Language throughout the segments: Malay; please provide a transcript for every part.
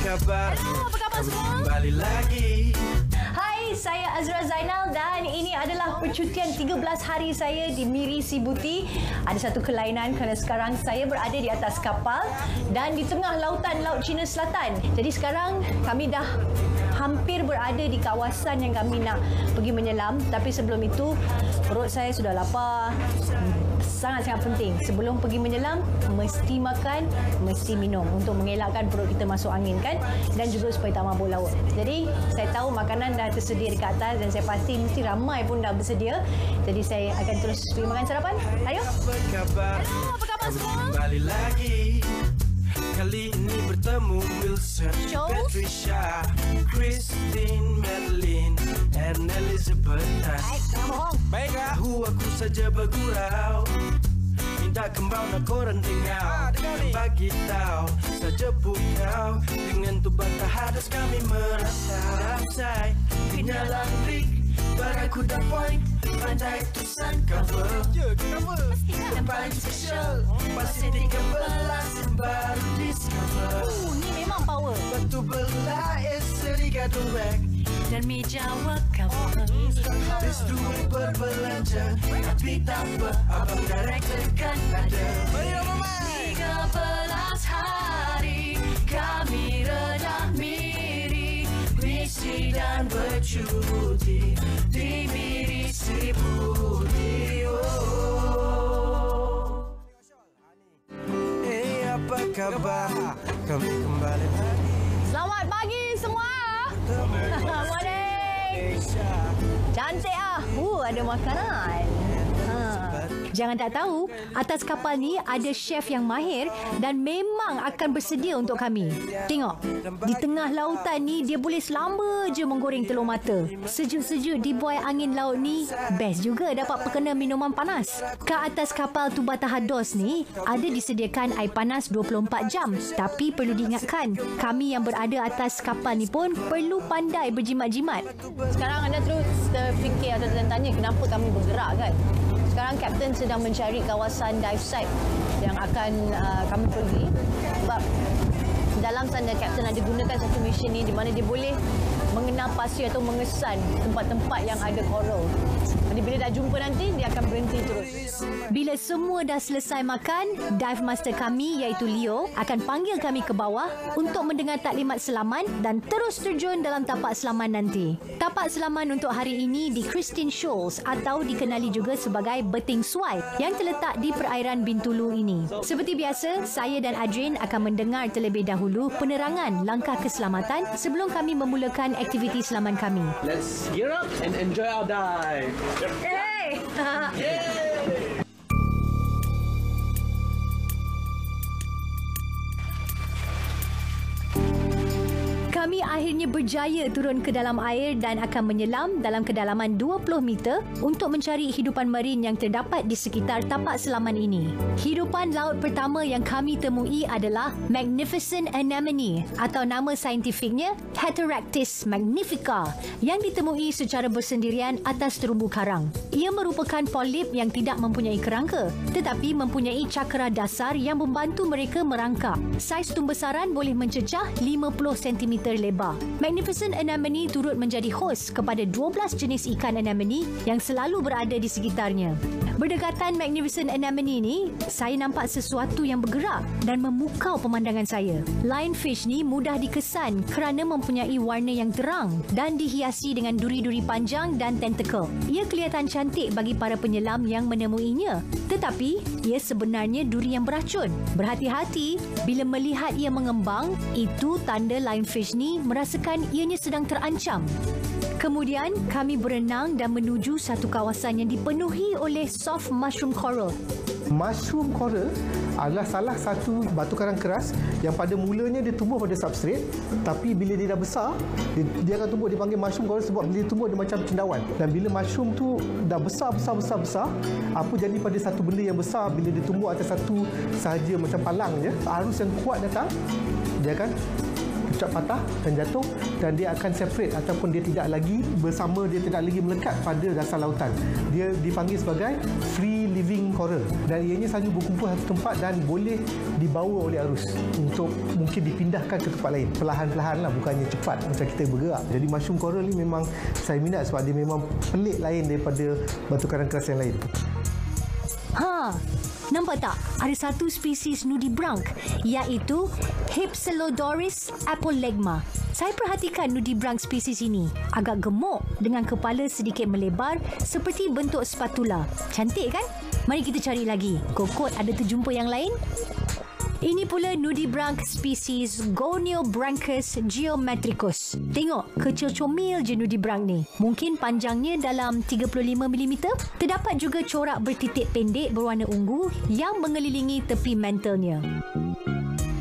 khabar? Hello, apa khabar semua? Kembali lagi. Hai, saya Azra Zainal dan ini adalah percutian 13 hari saya di Miri Sibuti. Ada satu kelainan kerana sekarang saya berada di atas kapal dan di tengah lautan Laut Cina Selatan. Jadi sekarang kami dah hampir berada di kawasan yang kami nak pergi menyelam. Tapi sebelum itu, perut saya sudah lapar. Sangat-sangat penting. Sebelum pergi menyelam, mesti makan, mesti minum untuk mengelakkan perut kita masuk angin kan, dan juga supaya tak mabuk laut. Jadi, saya tahu makanan dah tersedia dekat atas dan saya pasti mesti ramai pun dah bersedia. Jadi, saya akan terus pergi makan sarapan. Ayo. Apa khabar? Hello, apa khabar semua? Kembali lagi. Kali ini bertemu Wilson, Shows? Patricia, Christine, Madeline, and Elizabeth. Baik, jangan bohong. Baiklah, aku saja bergurau. Minta kembang nak korang dengar dan bagi tahu saja kau dengan tu bantah hadas kami merata say kenyalan trik barang kuda point pandai tusan cover yang paling special pasti 13 baru discover Ni memang power. batu belah eseri gaduek Dan meja workout. habis duit berbelanja tapi tak apa abang director kan ada 13 hari kami redah Miri, misi dan bercuti di Miri Sibuti. Hey, apa kabar? Kami kembali lagi. Selamat pagi semua. Morning. Cantik ah. Ada makanan. Jangan tak tahu, atas kapal ni ada chef yang mahir dan memang akan bersedia untuk kami. Tengok, di tengah lautan ni dia boleh selamba je menggoreng telur mata. Sejuk-sejuk di buai angin laut ni, best juga dapat perkena minuman panas. Kat atas kapal Tubatahados ni, ada disediakan air panas 24 jam. Tapi perlu diingatkan, kami yang berada atas kapal ni pun perlu pandai berjimat-jimat. Sekarang anda terus terfikir atau tertanya kenapa kami bergerak kan? Sekarang Kapten sedang mencari kawasan dive site yang akan kami pergi. Sebab dalam sana Kapten ada gunakan satu mesin ni di mana dia boleh mengenal pasir atau mengesan tempat-tempat yang ada coral. Jadi bila dah jumpa nanti, dia akan berhenti terus. Bila semua dah selesai makan, dive master kami iaitu Leo akan panggil kami ke bawah untuk mendengar taklimat selaman dan terus terjun dalam tapak selaman nanti. Tapak selaman untuk hari ini di Christine Shoals atau dikenali juga sebagai Beting Swai yang terletak di perairan Bintulu ini. Seperti biasa, saya dan Adrian akan mendengar terlebih dahulu penerangan langkah keselamatan sebelum kami memulakan aktiviti selaman kami. Let's gear up and enjoy our dive. Hey! Kami akhirnya berjaya turun ke dalam air dan akan menyelam dalam kedalaman 20 meter untuk mencari hidupan marin yang terdapat di sekitar tapak selaman ini. Hidupan laut pertama yang kami temui adalah Magnificent Anemone atau nama saintifiknya Heteractis magnifica yang ditemui secara bersendirian atas terumbu karang. Ia merupakan polip yang tidak mempunyai kerangka tetapi mempunyai cakra dasar yang membantu mereka merangkak. Saiz tumbesaran boleh mencecah 50 cm lebar. Magnificent Anemone turut menjadi hos kepada 12 jenis ikan anemone yang selalu berada di sekitarnya. Berdekatan Magnificent Anemone ni, saya nampak sesuatu yang bergerak dan memukau pemandangan saya. Lionfish ni mudah dikesan kerana mempunyai warna yang terang dan dihiasi dengan duri-duri panjang dan tentakel. Ia kelihatan cantik bagi para penyelam yang menemuinya. Tetapi, ia sebenarnya duri yang beracun. Berhati-hati, bila melihat ia mengembang, itu tanda lionfish ni merasakan ianya sedang terancam. Kemudian, kami berenang dan menuju satu kawasan yang dipenuhi oleh soft mushroom coral. Mushroom coral adalah salah satu batu karang keras yang pada mulanya dia tumbuh pada substrate, tapi bila dia dah besar, dia akan tumbuh, dipanggil mushroom coral sebab bila dia tumbuh dia macam cendawan. Dan bila mushroom tu dah besar, apa jadi pada satu benda yang besar, bila dia tumbuh atas satu sahaja macam palang je, arus yang kuat datang, dia akan cepat patah dan jatuh, dan dia akan separate ataupun dia tidak lagi bersama, dia tidak lagi melekat pada dasar lautan. Dia dipanggil sebagai free living coral dan ianya selalu berkumpul satu tempat dan boleh dibawa oleh arus untuk mungkin dipindahkan ke tempat lain. Perlahan-perlahan lah, bukannya cepat macam kita bergerak. Jadi mushroom coral ni memang saya minat sebab dia memang pelik lain daripada batu karang keras yang lain. Nampak tak? Ada satu spesies nudibranch iaitu Hypsilodoris apolegma. Saya perhatikan nudibranch spesies ini. Agak gemuk dengan kepala sedikit melebar seperti bentuk spatula. Cantik kan? Mari kita cari lagi. Kokot ada terjumpa yang lain? Ini pula nudibranch spesies Goniobranchus geometricus. Tengok, kecil comel je nudibranch ni. Mungkin panjangnya dalam 35 mm. Terdapat juga corak bertitik pendek berwarna ungu yang mengelilingi tepi mantelnya.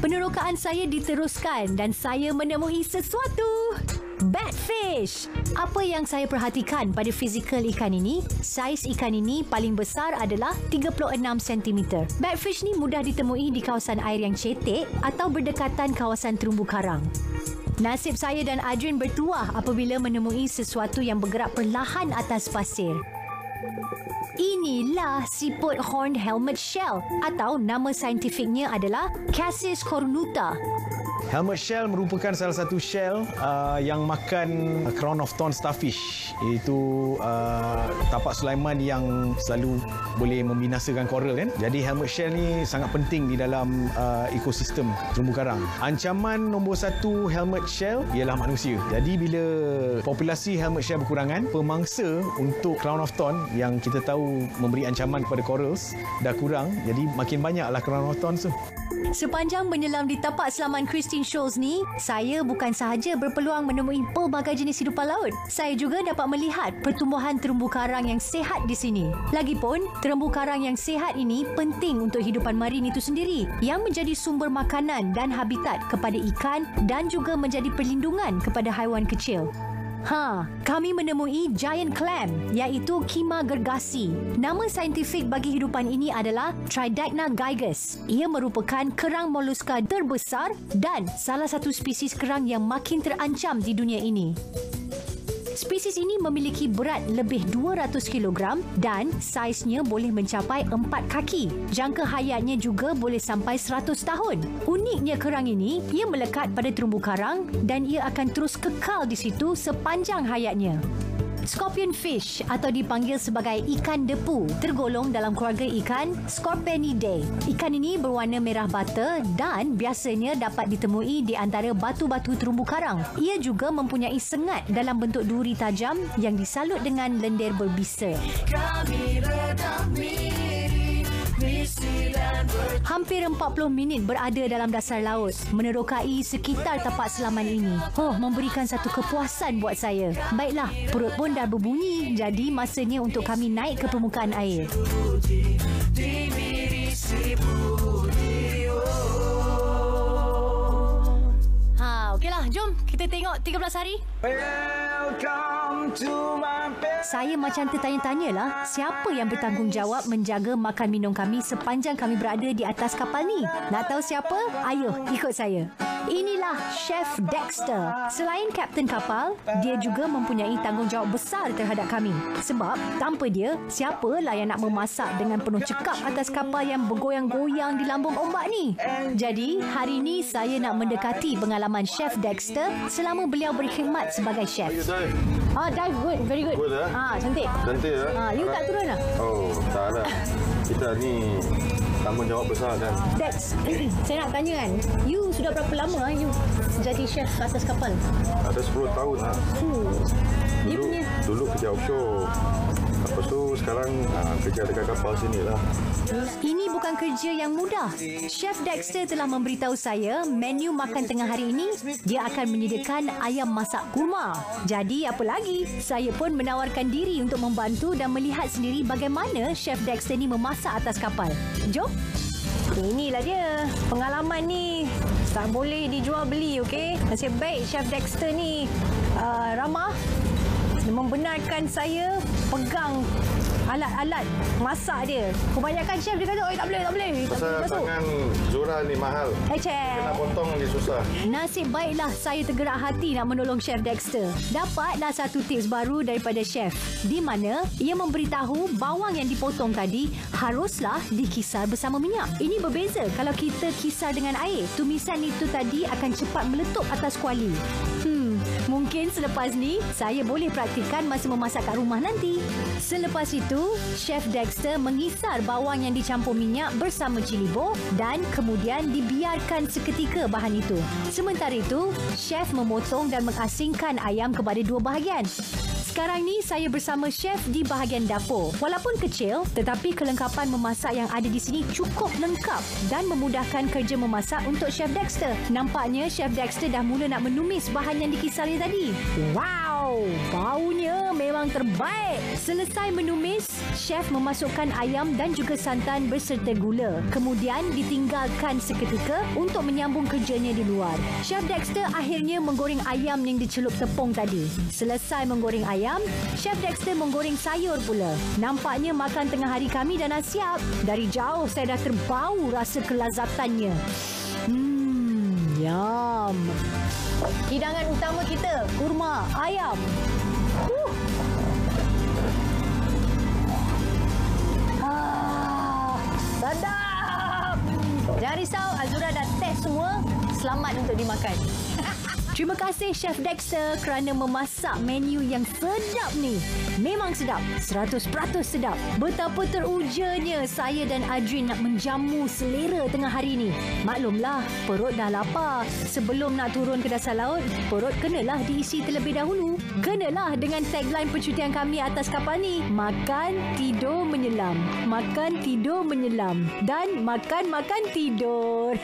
Penerokaan saya diteruskan dan saya menemui sesuatu. Batfish. Apa yang saya perhatikan pada fizikal ikan ini, saiz ikan ini paling besar adalah 36 cm. Batfish ni mudah ditemui di kawasan air yang cetek atau berdekatan kawasan terumbu karang. Nasib saya dan Adrian bertuah apabila menemui sesuatu yang bergerak perlahan atas pasir. Inilah siput horned helmet shell atau nama saintifiknya adalah Cassis cornuta. Helmet shell merupakan salah satu shell yang makan crown of thorns starfish, iaitu tapak Sulaiman yang selalu boleh membinasakan koral kan. Jadi helmet shell ni sangat penting di dalam ekosistem terumbu karang. Ancaman nombor satu helmet shell ialah manusia. Jadi bila populasi helmet shell berkurangan, pemangsa untuk crown of thorns yang kita tahu memberi ancaman kepada corals dah kurang, jadi makin banyaklah crown of thorns tu. Sepanjang menyelam di tapak selaman Christine Shoals ni, saya bukan sahaja berpeluang menemui pelbagai jenis hidupan laut. Saya juga dapat melihat pertumbuhan terumbu karang yang sihat di sini. Lagipun, terumbu karang yang sihat ini penting untuk hidupan marin itu sendiri, yang menjadi sumber makanan dan habitat kepada ikan dan juga menjadi perlindungan kepada haiwan kecil. Kami menemui giant clam iaitu Kima gergasi. Nama saintifik bagi hidupan ini adalah Tridacna gigas. Ia merupakan kerang moluska terbesar dan salah satu spesies kerang yang makin terancam di dunia ini. Spesies ini memiliki berat lebih 200 kg dan saiznya boleh mencapai 4 kaki. Jangka hayatnya juga boleh sampai 100 tahun. Uniknya kerang ini, ia melekat pada terumbu karang dan ia akan terus kekal di situ sepanjang hayatnya. Scorpion fish atau dipanggil sebagai ikan depu tergolong dalam keluarga ikan Scorpionidae. Ikan ini berwarna merah bata dan biasanya dapat ditemui di antara batu-batu terumbu karang. Ia juga mempunyai sengat dalam bentuk duri tajam yang disalut dengan lendir berbisa. Hampir 40 minit berada dalam dasar laut, menerokai sekitar tapak selaman ini. Memberikan satu kepuasan buat saya. Baiklah, perut pun dah berbunyi, jadi masanya untuk kami naik ke permukaan air. Okeylah, jom kita tengok 13 hari. Saya macam tertanya-tanyalah, siapa yang bertanggungjawab menjaga makan minum kami sepanjang kami berada di atas kapal ni? Nak tahu siapa? Ayo, ikut saya. Inilah Chef Dexter. Selain kapten kapal, dia juga mempunyai tanggungjawab besar terhadap kami. Sebab tanpa dia, siapalah yang nak memasak dengan penuh cekap atas kapal yang bergoyang-goyang di lambung ombak ni? Jadi, hari ini saya nak mendekati pengalaman Chef Dexter selama beliau berkhidmat sebagai chef. Dive good, very good. Good, cantik. Cantik ya? You tak turun lah? Tak lah. Kita ni tanggungjawab besar kan. Dex, saya nak tanya kan, you sudah berapa lama you jadi chef atas kapal? Ada 10 tahun lah. Dulu kerja offshore. Lepas tu sekarang kerja dekat kapal sini lah. Ini bukan kerja yang mudah. Chef Dexter telah memberitahu saya menu makan tengah hari ini dia akan menyediakan ayam masak kurma. Jadi apa lagi? Saya pun menawarkan diri untuk membantu dan melihat sendiri bagaimana Chef Dexter ni memasak atas kapal. Jom. Inilah dia. Pengalaman ni tak boleh dijual beli, okey? Nasib baik Chef Dexter ni ramah, membenarkan saya pegang alat-alat masak dia. Kebanyakan chef dia kata, "Oi, tak boleh. Pasal tangan Zura ni mahal. Kena potong ni susah. Nasib baiklah saya tergerak hati nak menolong Chef Dexter. Dapatlah satu tips baru daripada chef, di mana ia memberitahu bawang yang dipotong tadi haruslah dikisar bersama minyak. Ini berbeza kalau kita kisar dengan air. Tumisan itu tadi akan cepat meletup atas kuali. Mungkin selepas ni saya boleh praktikan masa memasak kat rumah nanti. Selepas itu, Chef Dexter mengisar bawang yang dicampur minyak bersama cili bo dan kemudian dibiarkan seketika bahan itu. Sementara itu, chef memotong dan mengasingkan ayam kepada dua bahagian. Sekarang ni saya bersama chef di bahagian dapur. Walaupun kecil, tetapi kelengkapan memasak yang ada di sini cukup lengkap dan memudahkan kerja memasak untuk Chef Dexter. Nampaknya Chef Dexter dah mula nak menumis bahan yang dikisarnya tadi. Wow, baunya memang terbaik. Selesai menumis, chef memasukkan ayam dan juga santan berserta gula. Kemudian ditinggalkan seketika untuk menyambung kerjanya di luar. Chef Dexter akhirnya menggoreng ayam yang dicelup tepung tadi. Selesai menggoreng ayam, Chef Dexter menggoreng sayur pula. Nampaknya makan tengah hari kami dah nak siap. Dari jauh saya dah terbau rasa kelazatannya. Yum. Hidangan utama kita, kurma ayam. Sedap. Jangan risau, Azura dah test semua. Selamat untuk dimakan. Terima kasih Chef Dexter kerana memasak menu yang sedap ni. Memang sedap, 100% sedap. Betapa terujanya saya dan Adrin nak menjamu selera tengah hari ni. Maklumlah, perut dah lapar. Sebelum nak turun ke dasar laut, perut kenalah diisi terlebih dahulu. Kenalah dengan tagline percutian kami atas kapal ni. Makan, tidur, menyelam. Makan, tidur, menyelam. Dan makan, tidur.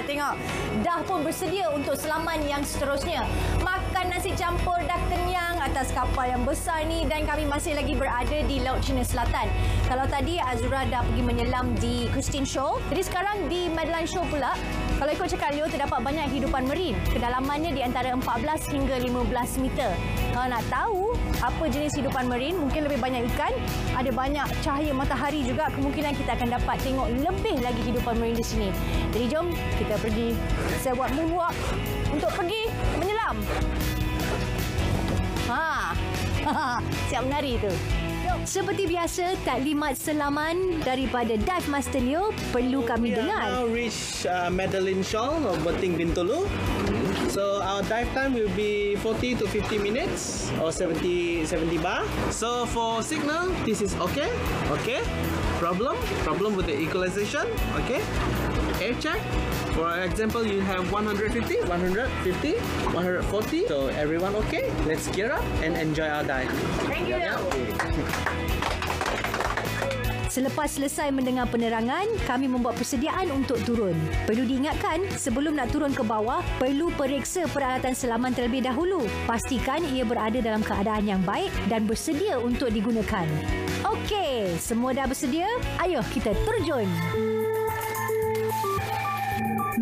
Tengok, dah pun bersedia untuk selaman yang seterusnya. Makan nasi campur dah kenyang atas kapal yang besar ni dan kami masih lagi berada di Laut Cina Selatan. Kalau tadi Azura dah pergi menyelam di Christine Shoal, jadi sekarang di Madeline Shoal pula. Kalau ikut cakap Leo, terdapat banyak hidupan marin. Kedalamannya di antara 14 hingga 15 meter. Kalau nak tahu apa jenis hidupan marin, mungkin lebih banyak ikan, ada banyak cahaya matahari juga, kemungkinan kita akan dapat tengok lebih lagi hidupan marin di sini. Jadi jom kita pergi. Saya buat moonwalk untuk pergi menyelam. Siap menari tu. Seperti biasa, taklimat selaman daripada Dive Master Leo perlu kami dengar. Now reach Madeline Shoal of Beting Bintulu. So our dive time will be 40 to 50 minutes or 70 bar. So for signal, this is okay. Okay. Problem with the equalization. Okay. Air check. For example, you have 150, 150, 140. So everyone okay? Let's gear up and enjoy our dive. Thank you. Selepas selesai mendengar penerangan, kami membuat persediaan untuk turun. Perlu diingatkan, sebelum nak turun ke bawah, perlu periksa peralatan selaman terlebih dahulu. Pastikan ia berada dalam keadaan yang baik dan bersedia untuk digunakan. Okey, semua dah bersedia? Ayo kita terjun.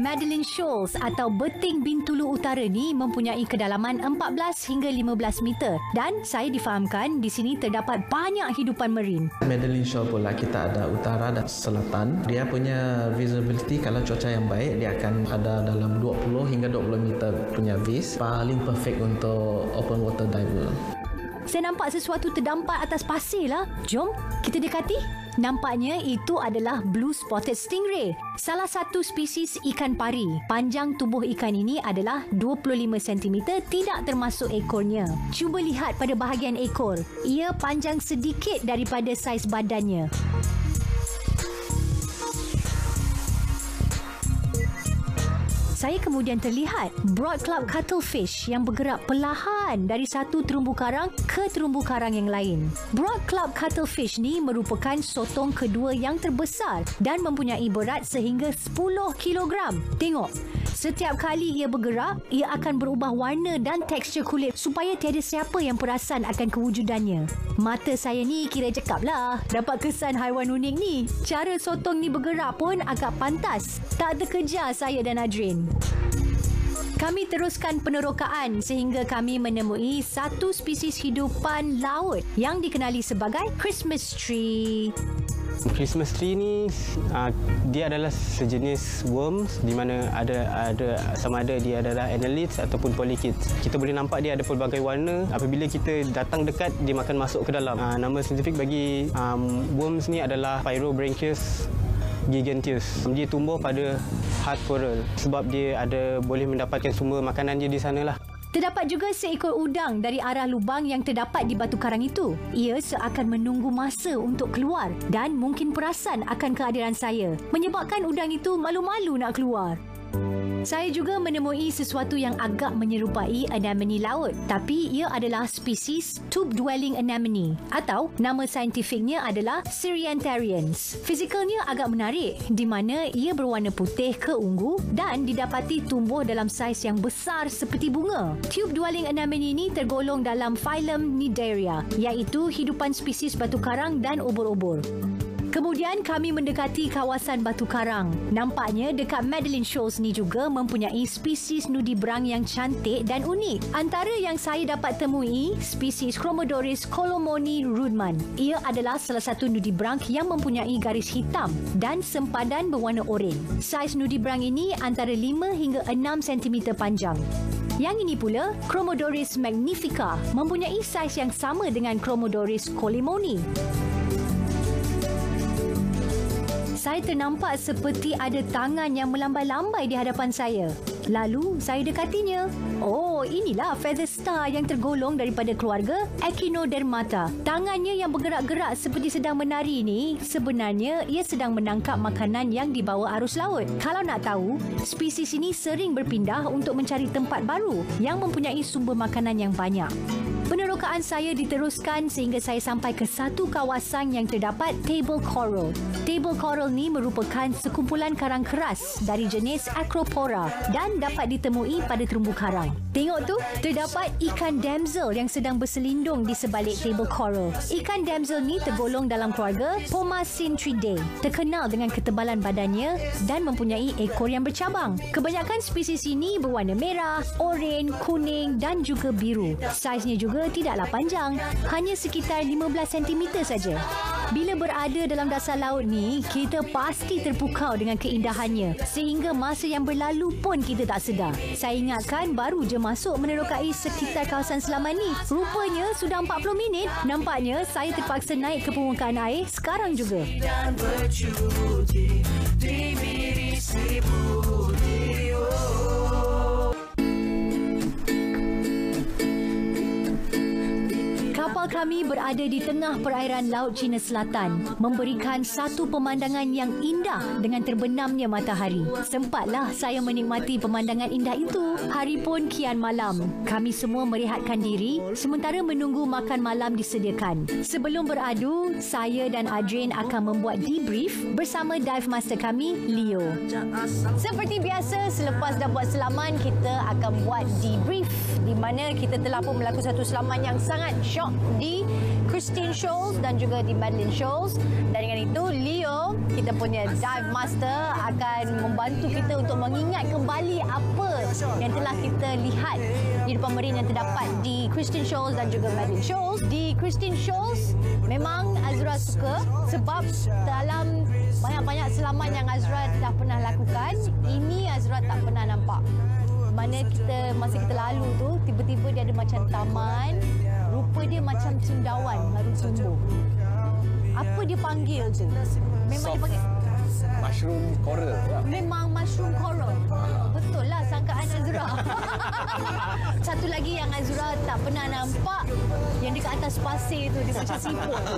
Madeline Shoals atau Beting Bintulu Utara ni mempunyai kedalaman 14 hingga 15 meter dan saya difahamkan di sini terdapat banyak hidupan marin. Madeline Shoal pula kita ada utara dan selatan. Dia punya visibility kalau cuaca yang baik dia akan ada dalam 20 hingga 20 meter punya vis. Paling perfect untuk open water diver. Saya nampak sesuatu terdampar atas pasir lah. Jom kita dekati. Nampaknya itu adalah Blue Spotted Stingray, salah satu spesies ikan pari. Panjang tubuh ikan ini adalah 25 cm, tidak termasuk ekornya. Cuba lihat pada bahagian ekor. Ia panjang sedikit daripada saiz badannya. Saya kemudian terlihat broad club cuttlefish yang bergerak perlahan dari satu terumbu karang ke terumbu karang yang lain. Broad club cuttlefish ni merupakan sotong kedua yang terbesar dan mempunyai berat sehingga 10 kilogram. Tengok, setiap kali ia bergerak, ia akan berubah warna dan tekstur kulit supaya tiada siapa yang perasan akan kewujudannya. Mata saya ni kira cekap lah, dapat kesan haiwan unik ni. Cara sotong ni bergerak pun agak pantas. Tak terkejar saya dan Adrin. Kami teruskan penerokaan sehingga kami menemui satu spesies hidupan laut yang dikenali sebagai Christmas tree. Christmas tree ni dia adalah sejenis worms di mana ada sama ada dia adalah annelids ataupun polychaetes. Kita boleh nampak dia ada pelbagai warna. Apabila kita datang dekat, dia makan masuk ke dalam. Nama saintifik bagi worms ni adalah Pyrobranchus giganteus. Dia tumbuh pada hard coral sebab dia boleh mendapatkan sumber makanan dia di sana lah. Terdapat juga seekor udang dari arah lubang yang terdapat di batu karang itu. Ia seakan menunggu masa untuk keluar dan mungkin perasan akan kehadiran saya, menyebabkan udang itu malu-malu nak keluar. Saya juga menemui sesuatu yang agak menyerupai anemone laut, tapi ia adalah spesies tube-dwelling anemone atau nama saintifiknya adalah Syriantharians. Fizikalnya agak menarik di mana ia berwarna putih ke ungu dan didapati tumbuh dalam saiz yang besar seperti bunga. Tube-dwelling anemone ini tergolong dalam phylum Cnidaria, iaitu hidupan spesies batu karang dan ubur-ubur. Kemudian kami mendekati kawasan batu karang. Nampaknya dekat Madeline Shoals ni juga mempunyai spesies nudibranch yang cantik dan unik. Antara yang saya dapat temui, spesies Chromodoris colomoni Rudman. Ia adalah salah satu nudibranch yang mempunyai garis hitam dan sempadan berwarna oranye. Saiz nudibranch ini antara 5 hingga 6 cm panjang. Yang ini pula, Chromodoris magnifica mempunyai saiz yang sama dengan Chromodoris colemoni. Saya ternampak seperti ada tangan yang melambai-lambai di hadapan saya. Lalu, saya dekatinya. Oh, inilah feather star yang tergolong daripada keluarga Echinodermata. Tangannya yang bergerak-gerak seperti sedang menari ni, sebenarnya ia sedang menangkap makanan yang dibawa arus laut. Kalau nak tahu, spesies ini sering berpindah untuk mencari tempat baru yang mempunyai sumber makanan yang banyak. Penerokaan saya diteruskan sehingga saya sampai ke satu kawasan yang terdapat table coral. Table coral ni merupakan sekumpulan karang keras dari jenis Acropora dan dapat ditemui pada terumbu karang. Tengok tu, terdapat ikan damsel yang sedang berselindung di sebalik table coral. Ikan damsel ni tergolong dalam keluarga Pomacentridae, terkenal dengan ketebalan badannya dan mempunyai ekor yang bercabang. Kebanyakan spesies ini berwarna merah, oranye, kuning dan juga biru. Saiznya juga tidaklah panjang, hanya sekitar 15 cm saja. Bila berada dalam dasar laut ni, kita pasti terpukau dengan keindahannya sehingga masa yang berlalu pun kita tak sedar. Saya ingatkan baru je masuk menerokai sekitar kawasan selamat ni. Rupanya sudah 40 minit. Nampaknya saya terpaksa naik ke permukaan air sekarang juga. Dan bercuti di mirisi putih, Kapal kami berada di tengah perairan Laut Cina Selatan, memberikan satu pemandangan yang indah dengan terbenamnya matahari. Sempatlah saya menikmati pemandangan indah itu. Hari pun kian malam. Kami semua merehatkan diri sementara menunggu makan malam disediakan. Sebelum beradu, saya dan Adrian akan membuat debrief bersama dive master kami, Leo. Seperti biasa, selepas dah buat selaman, kita akan buat debrief di mana kita telah pun melakukan satu selaman yang sangat syok di Christine Shoals dan juga di Madeline Shoals. Dan dengan itu, Leo, kita punya dive master, akan membantu kita untuk mengingat kembali apa yang telah kita lihat di depan marine yang terdapat di Christine Shoals dan juga Madeline Shoals. Di Christine Shoals, memang Azura suka sebab dalam banyak-banyak selaman yang Azura dah pernah lakukan, ini Azura tak pernah nampak. Mana masa kita lalu tu, tiba-tiba dia ada macam taman, rupa dia macam cendawan baru tumbuh. Apa dia panggil tu? Memang dia panggil mushroom coral. memang mushroom coral. Betul lah sangkaan Azura. Satu lagi yang Azura tak pernah nampak, yang dekat atas pasir tu, dia macam siput tu.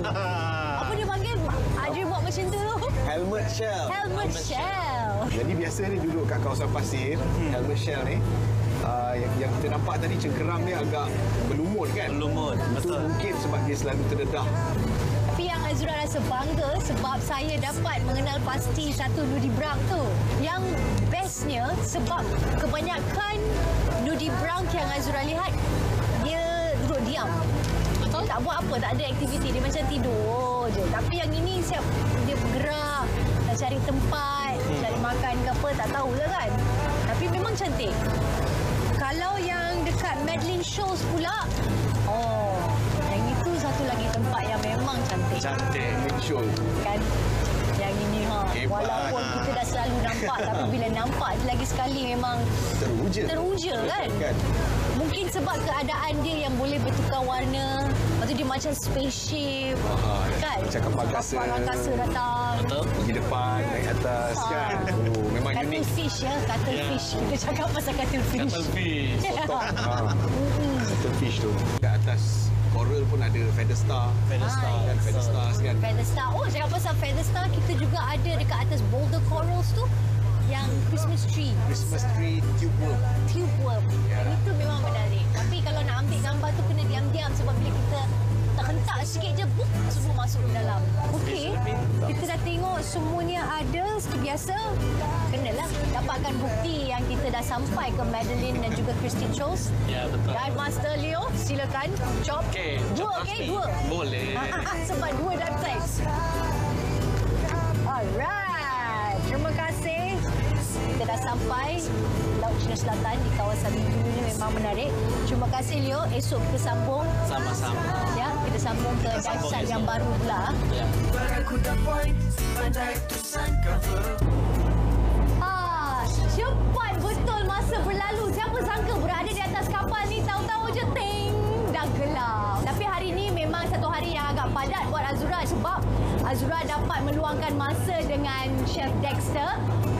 Apa dia panggil? Adrian buat macam tu. Helmet shell. Helmet shell. Jadi biasa ni duduk kat kawasan pasir, helmet shell ni. Yang kita nampak tadi cengkeram dia agak berlumut kan? Berlumut, Itu mungkin sebab dia selalu terdedah. Tapi yang Azura rasa bangga sebab saya dapat mengenal pasti satu nudibranch tu. Yang bestnya sebab kebanyakan nudibranch yang Azura lihat, dia duduk diam. Betul? Tak buat apa, tak ada aktiviti. Dia macam tidur je. Tapi yang ini siap dia bergerak, nak cari tempat, cari makan ke apa, tak tahulah kan. Tapi memang cantik. Madeline Shoals pula. Oh, yang itu satu lagi tempat yang memang cantik. Cantik show. Kan? Yang ini walaupun kita dah selalu nampak tapi bila nampak lagi sekali memang teruja kan? Mungkin sebab keadaan dia yang boleh bertukar warna. Lepas tu dia macam spaceship. Kan? Macam kapal angkasa datang. pergi depan, naik atas kan. Oh, memang unik. Cuttlefish ya, cuttlefish. Kita cakap pasal cuttlefish. Cuttlefish tu. Kat atas coral pun ada feather star kan, feather stars kan. Feather star. Oh, cakap pasal feather star, kita juga ada dekat atas boulder corals tu yang Christmas tree. Christmas tree tube worm. Tube worm. Dan itu memang menarik. Tapi kalau nak ambil gambar tu kena diam-diam sebab bila kita terhentak sikit je, semua masuk ke dalam. Okey, kita dah tengok semuanya ada seperti biasa. Kenalah dapatkan bukti yang kita dah sampai ke Madeline dan juga Christine Shoals. Ya, betul. Dan Master Leo, silakan chop. Okey, Dua. Boleh. Sebab 2 dah size. Alright. Terima kasih. Kita dah sampai Laut Cina Selatan di kawasan Mindu ini memang menarik. Terima kasih Leo. Esok kita sambung. Sama-sama. Ya, kita sambung ke dive site yang baru pula. Ya. Barakuda Point, Bandai Tusan Cover. Cepat betul masa berlalu. Siapa sangka berada di atas kapal ni tahu-tahu je ting dah gelap. Tapi hari ni memang satu hari yang agak padat buat Azura sebab Azura dapat meluangkan masa dengan Chef Dexter.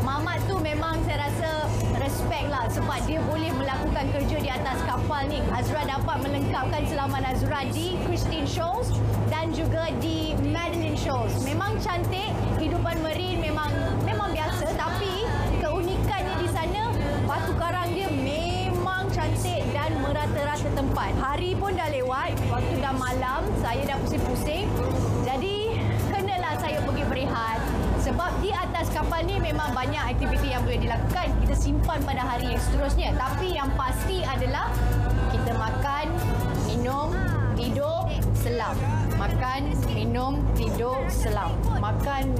Mamat tu memang saya rasa respect lah sebab dia boleh melakukan kerja di atas kapal ni. Azura dapat melengkapkan selamat Azura di Christine Shoals dan juga di Madeline Shoals. Memang cantik, hidupan marine memang biasa tapi keunikannya di sana batu karang dia memang cantik dan merata-rata tempat. Hari pun dah lewat, waktu dah malam, saya dah pusing-pusing. Jadi kenalah saya pergi berehat. Sebab di atas kapal ni memang banyak aktiviti yang boleh dilakukan. Kita simpan pada hari yang seterusnya. Tapi yang pasti adalah kita makan, minum, tidur, selam. Makan, minum, tidur, selam. Makan,